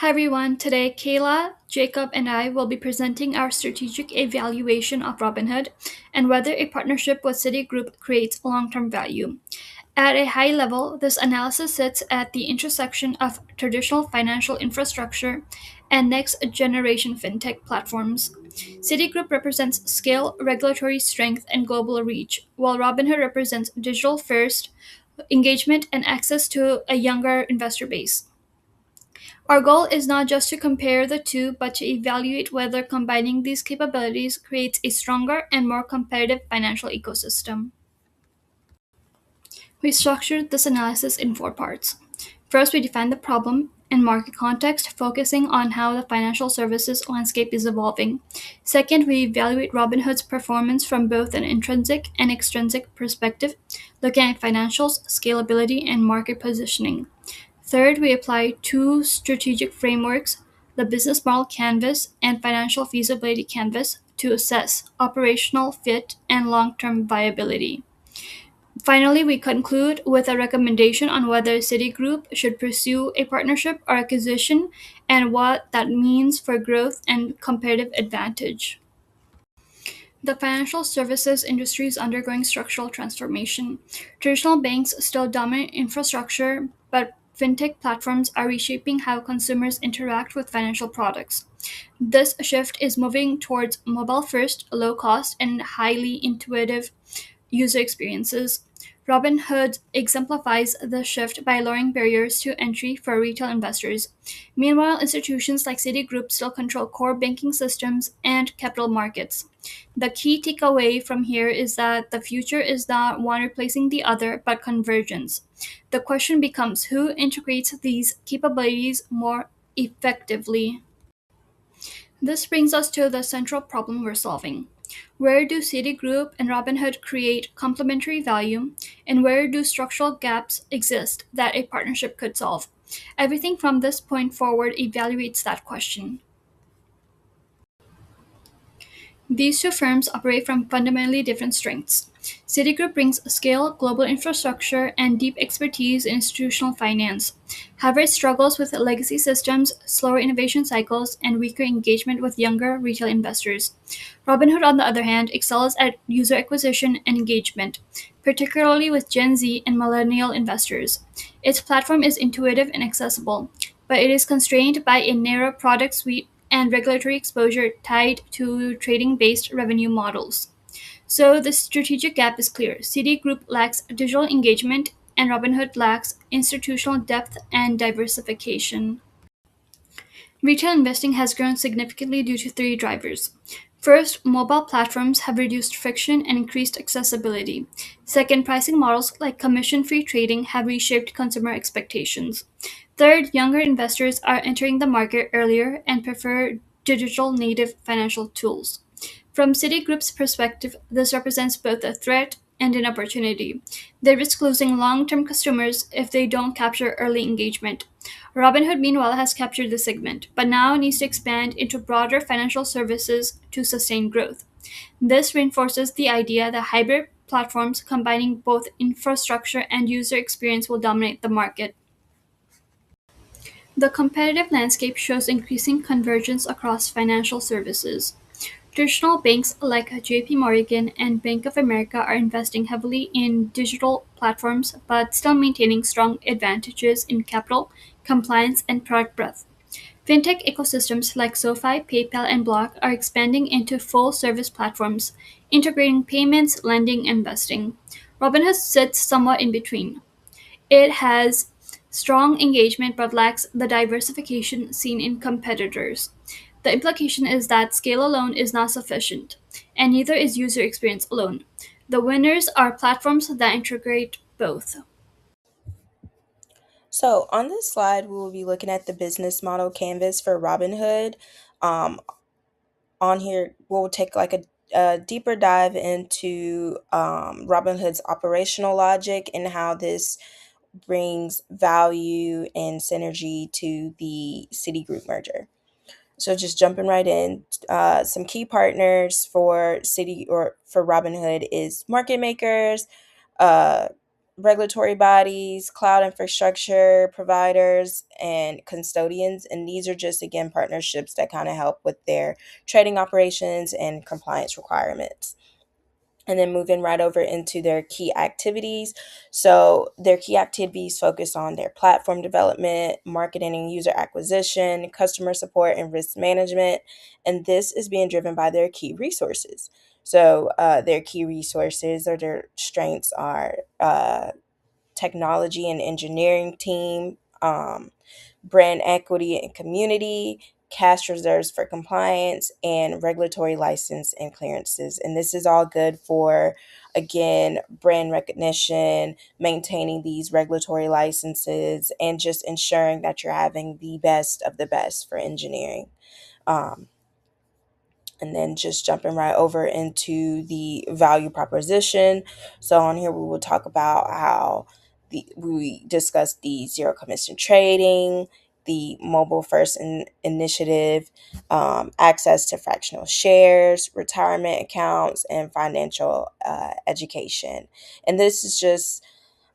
Hi everyone, today Kayla, Jacob, and I will be presenting our strategic evaluation of Robinhood and whether a partnership with Citigroup creates long term value. At a high level, this analysis sits at the intersection of traditional financial infrastructure and next generation fintech platforms. Citigroup represents scale, regulatory strength, and global reach, while Robinhood represents digital first engagement and access to a younger investor base. Our goal is not just to compare the two, but to evaluate whether combining these capabilities creates a stronger and more competitive financial ecosystem. We structured this analysis in four parts. First, we define the problem and market context, focusing on how the financial services landscape is evolving. Second, we evaluate Robinhood's performance from both an intrinsic and extrinsic perspective, looking at financials, scalability, and market positioning. Third, we apply two strategic frameworks, the business model canvas and financial feasibility canvas, to assess operational fit and long term viability. Finally, we conclude with a recommendation on whether Citigroup should pursue a partnership or acquisition and what that means for growth and competitive advantage. The financial services industry is undergoing structural transformation. Traditional banks still dominate infrastructure, but fintech platforms are reshaping how consumers interact with financial products. This shift is moving towards mobile first, low cost, and highly intuitive user experiences. Robinhood exemplifies the shift by lowering barriers to entry for retail investors. Meanwhile, institutions like Citigroup still control core banking systems and capital markets. The key takeaway from here is that the future is not one replacing the other, but convergence. The question becomes who integrates these capabilities more effectively. This brings us to the central problem we're solving. Where do Citigroup and Robinhood create complementary value, and where do structural gaps exist that a partnership could solve? Everything from this point forward evaluates that question. These two firms operate from fundamentally different strengths. Citigroup brings scale, global infrastructure, and deep expertise in institutional finance. However, it struggles with legacy systems, slower innovation cycles, and weaker engagement with younger retail investors. Robinhood, on the other hand, excels at user acquisition and engagement, particularly with Gen Z and millennial investors. Its platform is intuitive and accessible, but it is constrained by a narrow product suite and regulatory exposure tied to trading based revenue models. So the strategic gap is clear. Citigroup lacks digital engagement, and Robinhood lacks institutional depth and diversification. Retail investing has grown significantly due to three drivers. First, mobile platforms have reduced friction and increased accessibility. Second, pricing models like commission free trading have reshaped consumer expectations. Third, younger investors are entering the market earlier and prefer digital native financial tools. From Citigroup's perspective, this represents both a threat and an opportunity. They risk losing long term customers if they don't capture early engagement. Robinhood, meanwhile, has captured the segment, but now needs to expand into broader financial services to sustain growth. This reinforces the idea that hybrid platforms combining both infrastructure and user experience will dominate the market. The competitive landscape shows increasing convergence across financial services. Traditional banks like JP Morgan and Bank of America are investing heavily in digital platforms but still maintaining strong advantages in capital, compliance, and product breadth. Fintech ecosystems like SoFi, PayPal, and Block are expanding into full service platforms, integrating payments, lending, and investing. Robinhood sits somewhat in between. It has strong engagement but lacks the diversification seen in competitors. The implication is that scale alone is not sufficient, and neither is user experience alone. The winners are platforms that integrate both. So on this slide, we will be looking at the business model canvas for Robinhood. Um, on here, we'll take like a deeper dive into Robinhood's operational logic and how this brings value and synergy to the Citigroup merger. So just jumping right in, some key partners for City or for Robinhood is market makers, uh, regulatory bodies, cloud infrastructure providers, and custodians. And these are just, again, partnerships that kind of help with their trading operations and compliance requirements. And then moving right over into their key activities. So, their key activities focus on their platform development, marketing and user acquisition, customer support, and risk management. And this is being driven by their key resources. So, their key resources or their strengths are technology and engineering team, brand equity and community, cash reserves for compliance, and regulatory license and clearances. And this is all good for, again, brand recognition, maintaining these regulatory licenses, and just ensuring that you're having the best of the best for engineering. Um, and then just jumping right over into the value proposition. So on here we will talk about how we discussed the zero commission trading, the mobile first initiative, access to fractional shares, retirement accounts, and financial education. And this is just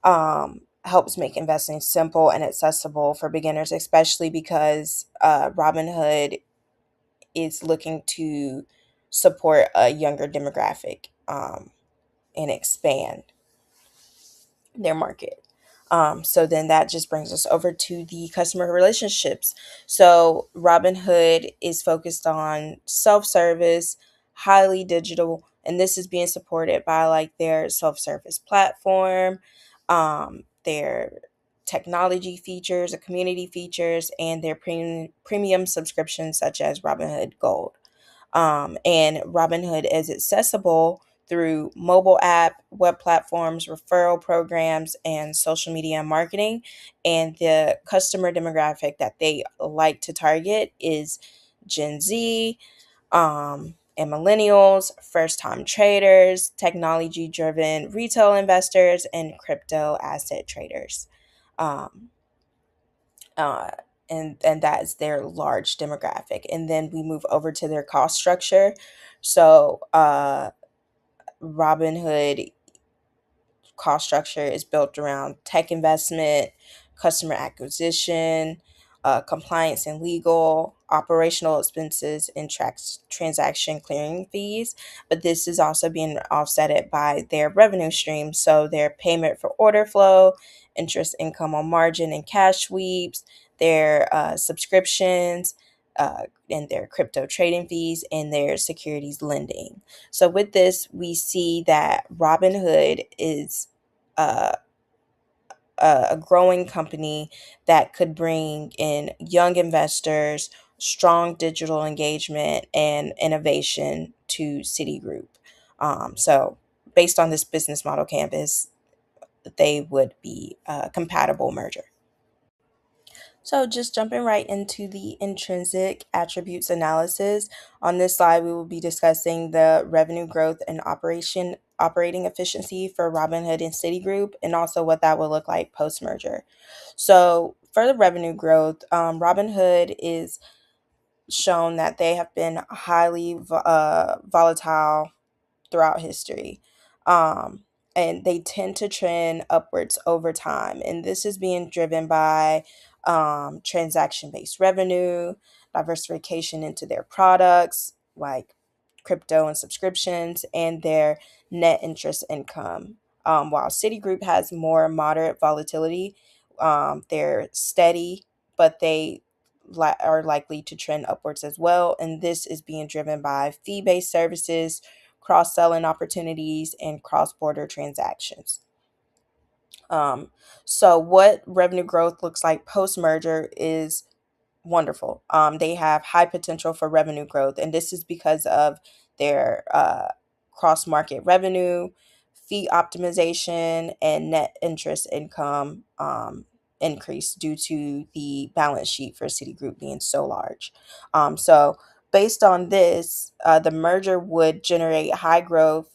helps make investing simple and accessible for beginners, especially because Robinhood is looking to support a younger demographic, and expand their market. So then that just brings us over to the customer relationships. So Robinhood is focused on self-service, highly digital, and this is being supported by like their self-service platform, their technology features, the community features, and their premium subscriptions such as Robinhood Gold. And Robinhood is accessible through mobile app, web platforms, referral programs, and social media marketing. And the customer demographic that they like to target is Gen Z, and millennials, first time traders, technology driven retail investors, and crypto asset traders. Um, uh, and that is their large demographic. And then we move over to their cost structure. So Robinhood cost structure is built around tech investment, customer acquisition, compliance and legal, operational expenses, and transaction clearing fees. But this is also being offset by their revenue streams. So their payment for order flow, interest income on margin and cash sweeps, their subscriptions, and their crypto trading fees, and their securities lending. So with this, we see that Robinhood is uh, a growing company that could bring in young investors, strong digital engagement, and innovation to Citigroup. So, based on this business model canvas, they would be a compatible merger. So, just jumping right into the intrinsic attributes analysis. On this slide, we will be discussing the revenue growth and operating efficiency for Robinhood and Citigroup, and also what that will look like post merger. So, for the revenue growth, Robinhood is shown that they have been highly volatile throughout history. Um, and they tend to trend upwards over time. And this is being driven by transaction based revenue, diversification into their products like crypto and subscriptions, and their net interest income. While Citigroup has more moderate volatility, they're steady, but they are likely to trend upwards as well. And this is being driven by fee based services, cross selling opportunities, and cross border transactions. Um, so, what revenue growth looks like post merger is wonderful. They have high potential for revenue growth, and this is because of their cross market revenue, fee optimization, and net interest income increase due to the balance sheet for Citigroup being so large. So, based on this, the merger would generate high growth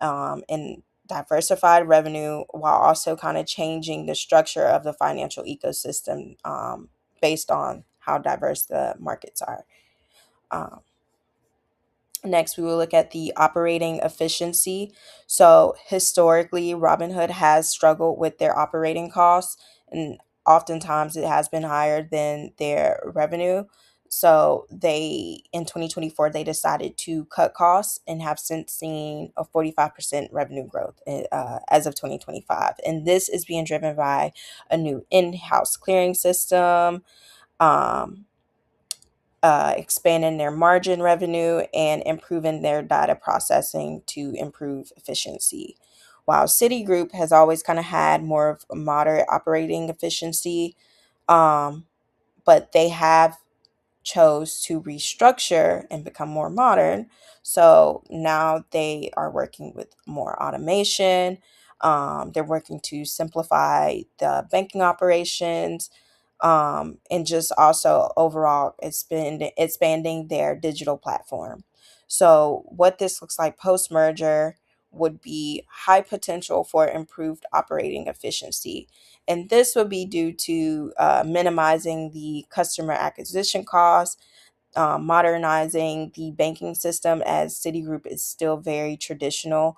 and diversified revenue while also kind of changing the structure of the financial ecosystem based on how diverse the markets are. Um, Next, we will look at the operating efficiency. So, historically, Robinhood has struggled with their operating costs, and oftentimes it has been higher than their revenue. So, in 2024, they decided to cut costs and have since seen a 45% revenue growth as of 2025. And this is being driven by a new in house clearing system. Um, expanding their margin revenue and improving their data processing to improve efficiency. While Citigroup has always kind of had more of a moderate operating efficiency, um, but they have chose to restructure and become more modern. So now they are working with more automation. They're working to simplify the banking operations, and just also overall expanding their digital platform. So, what this looks like post merger would be high potential for improved operating efficiency. And this would be due to minimizing the customer acquisition costs, modernizing the banking system, as Citigroup is still very traditional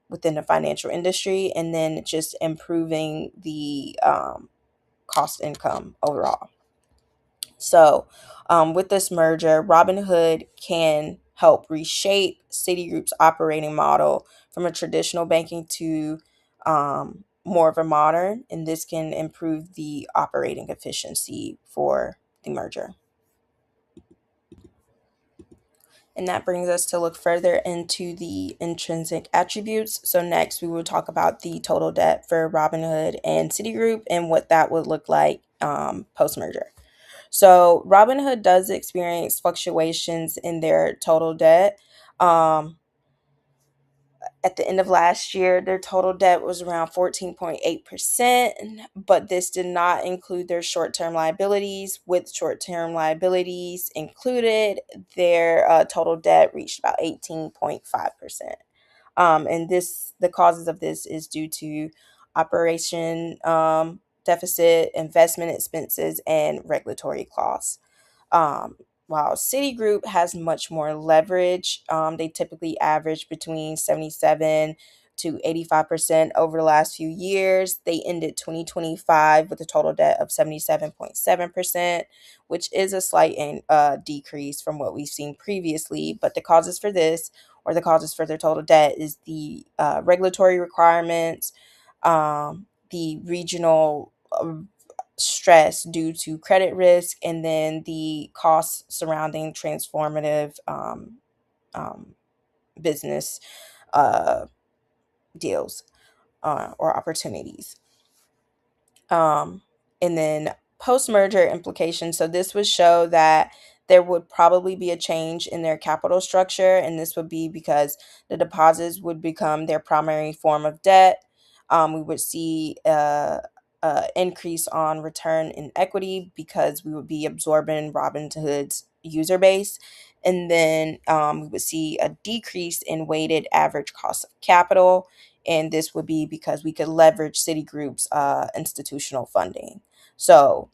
within the financial industry, and then just improving the cost income overall. So, with this merger, Robinhood can help reshape Citigroup's operating model from a traditional banking to more of a modern, and this can improve the operating efficiency for the merger. And that brings us to look further into the intrinsic attributes. So, next, we will talk about the total debt for Robinhood and Citigroup and what that would look like post merger. So Robinhood does experience fluctuations in their total debt. Um, at the end of last year, their total debt was around 14.8%, but this did not include their short term liabilities. With short term liabilities included, their total debt reached about 18.5%. And the causes of this is due to operation deficit, investment expenses, and regulatory costs. Um, while Citigroup has much more leverage, they typically average between 77 to 85% over the last few years. They ended 2025 with a total debt of 77.7%, which is a slight decrease from what we've seen previously. But the causes for this, or the causes for their total debt, is the regulatory requirements, the regional stress due to credit risk, and then the costs surrounding transformative um, business uh, deals or opportunities. Um, and then post merger implications. So this would show that there would probably be a change in their capital structure, and this would be because the deposits would become their primary form of debt. We would see increase on return in equity because we would be absorbing Robinhood's user base. And then we would see a decrease in weighted average cost of capital, and this would be because we could leverage Citigroup's institutional funding. So,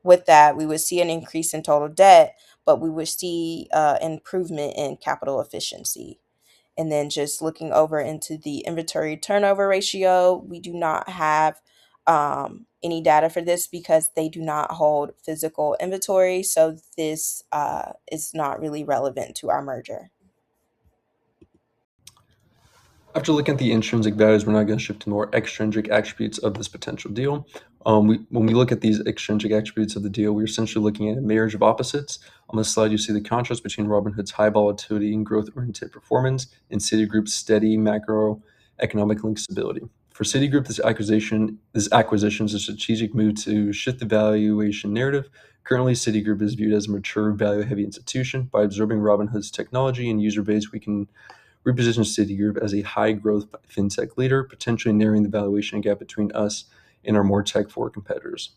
with that, we would see an increase in total debt, but we would see improvement in capital efficiency. And then just looking over into the inventory turnover ratio, we do not have any data for this because they do not hold physical inventory. So this is not really relevant to our merger. After looking at the intrinsic values, we're now going to shift to more extrinsic attributes of this potential deal. When we look at these extrinsic attributes of the deal, we're essentially looking at a marriage of opposites. On this slide, you see the contrast between Robinhood's high volatility and growth-oriented performance and Citigroup's steady macroeconomic linked stability. For Citigroup, this acquisition is a strategic move to shift the valuation narrative. Currently, Citigroup is viewed as a mature, value-heavy institution. By absorbing Robinhood's technology and user base, we can reposition Citigroup as a high-growth fintech leader, potentially narrowing the valuation gap between us and our more tech-forward competitors.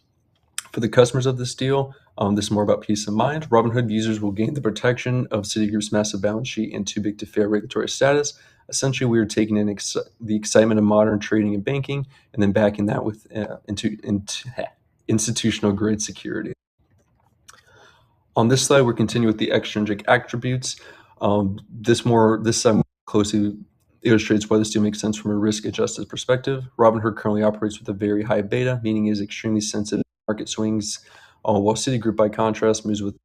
For the customers of this deal, this is more about peace of mind. Robinhood users will gain the protection of Citigroup's massive balance sheet and too big to fail regulatory status. Essentially, we are taking in the excitement of modern trading and banking, and then backing that with institutional grade security. On this slide, we're continuing with the extrinsic attributes. This side more closely illustrates why this deal makes sense from a risk-adjusted perspective. Robinhood currently operates with a very high beta, meaning it is extremely sensitive to market swings, while Citigroup, by contrast, moves with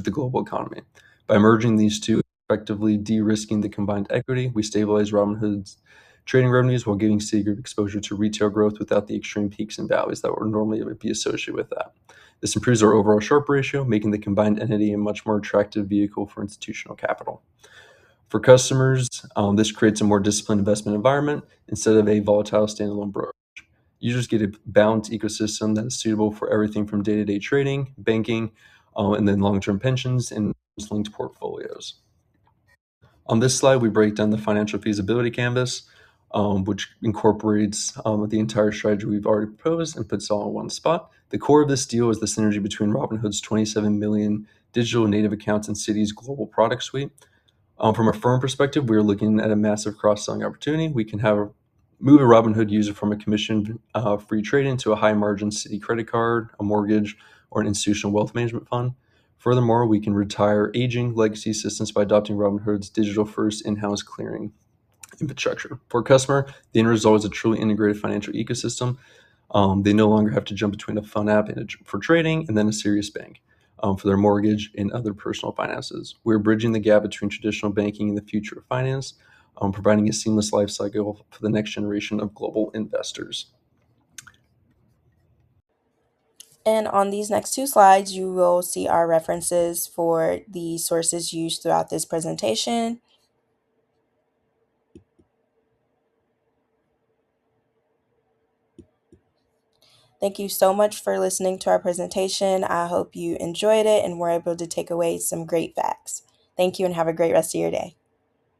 the global economy. By merging these two, effectively de-risking the combined equity, we stabilize Robinhood's trading revenues while giving Citigroup exposure to retail growth without the extreme peaks and valleys that would normally be associated with that. This improves our overall Sharpe ratio, making the combined entity a much more attractive vehicle for institutional capital. For customers, this creates a more disciplined investment environment instead of a volatile standalone brokerage. Users get a balanced ecosystem that is suitable for everything from day-to-day trading, banking, and then long-term pensions and linked portfolios. On this slide, we break down the financial feasibility canvas, which incorporates the entire strategy we've already proposed and puts it all in one spot. The core of this deal is the synergy between Robinhood's 27 million digital native accounts and Citi's global product suite. From a firm perspective, we're looking at a massive cross-selling opportunity. We can move a Robinhood user from a commission-free trade into a high-margin Citi credit card, a mortgage, or an institutional wealth management fund. Furthermore, we can retire aging legacy systems by adopting Robinhood's digital-first in-house clearing infrastructure. For a customer, the end result is a truly integrated financial ecosystem. They no longer have to jump between a fun app for trading and then a serious bank for their mortgage and other personal finances. We're bridging the gap between traditional banking and the future of finance, providing a seamless life cycle for the next generation of global investors. And on these next two slides, you will see our references for the sources used throughout this presentation. Thank you so much for listening to our presentation. I hope you enjoyed it and were able to take away some great facts. Thank you and have a great rest of your day.